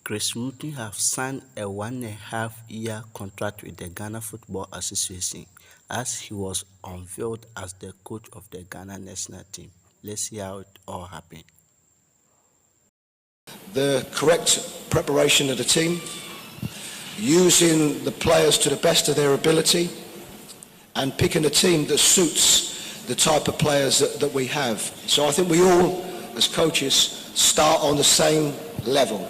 Chris Wooten has signed a 1.5-year contract with the Ghana Football Association as he was unveiled as the coach of the Ghana national team. Let's see how it all happened. The correct preparation of the team, using the players to the best of their ability, and picking a team that suits the type of players that we have. So I think we all, as coaches, start on the same level,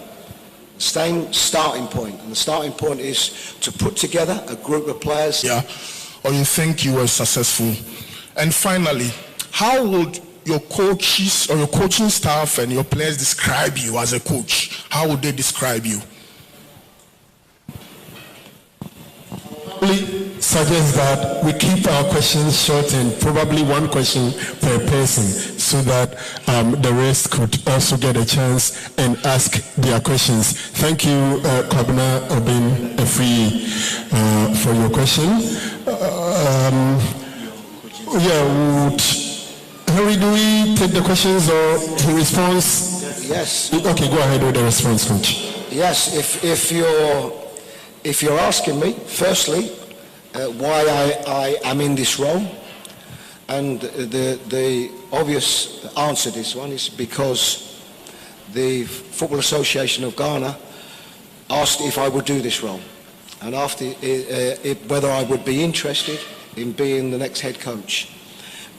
same starting point. And the starting point is to put together a group of players. Yeah, or you think you were successful. And finally, how would your coaches or your coaching staff and your players describe you as a coach? How would they describe you? Suggest that we keep our questions short and probably one question per person, so that the rest could also get a chance and ask their questions. Thank you, Kwabena Obin Efri, for your question. Harry, do we take the questions or he responds? Yes. Okay, go ahead with the response, Coach. Yes, if you're asking me, firstly, why I am in this role, and the obvious answer to this one is because the Football Association of Ghana asked if I would do this role, and after whether I would be interested in being the next head coach.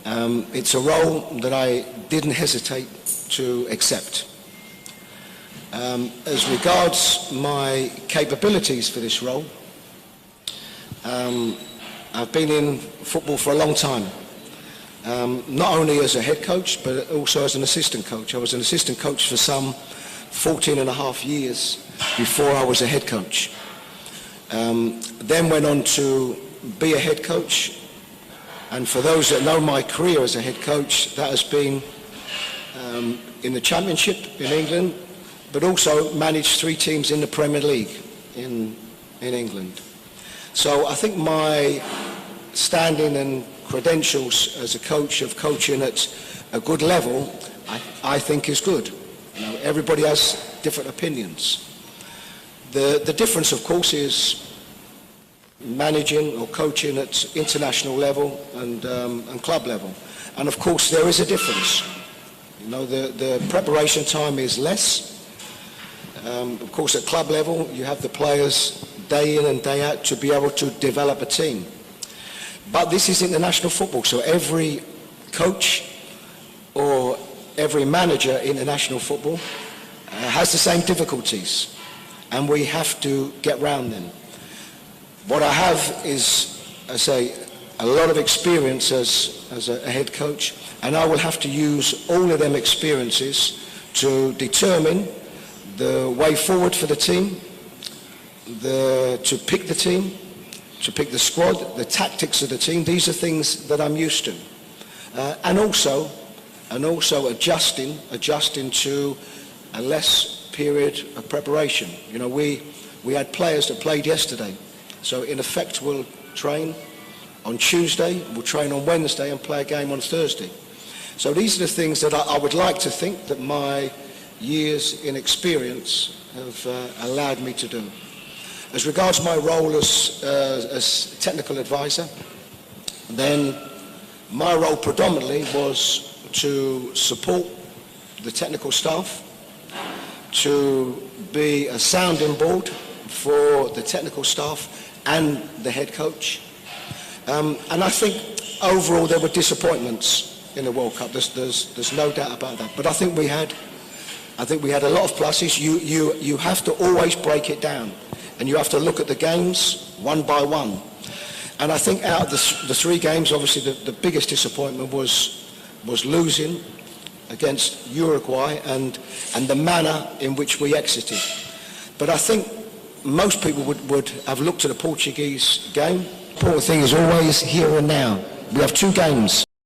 It's a role that I didn't hesitate to accept. As regards my capabilities for this role, I've been in football for a long time, not only as a head coach but also as an assistant coach. I was an assistant coach for some 14 and a half years before I was a head coach. Then went on to be a head coach, and for those that know my career as a head coach, that has been in the Championship in England, but also managed 3 teams in the Premier League in England. So I think my standing and credentials as a coach of coaching at a good level, I think is good. You know, everybody has different opinions. The difference, of course, is managing or coaching at international level and club level. And of course there is a difference. You know, the preparation time is less. Of course at club level you have the players day in and day out to be able to develop a team. But this is international football, so every coach or every manager in international football has the same difficulties, and we have to get round them. What I have is, I say, a lot of experience as a head coach, and I will have to use all of them experiences to determine the way forward for the team, to pick the team, to pick the squad, the tactics of the team. These are things that I'm used to, and also adjusting to a less period of preparation. You know, we had players that played yesterday. So in effect we'll train on Tuesday, we'll train on Wednesday and play a game on Thursday. So these are the things that I would like to think that my years in experience have allowed me to do. As regards my role as technical advisor, then my role predominantly was to support the technical staff, to be a sounding board for the technical staff and the head coach. And I think overall there were disappointments in the World Cup. There's no doubt about that. But I think we had a lot of pluses. You have to always break it down, and you have to look at the games one by one. And I think out of the 3 games, obviously the biggest disappointment was losing against Uruguay and the manner in which we exited. But I think most people would have looked at the Portuguese game. The important thing is always here and now. We have 2 games.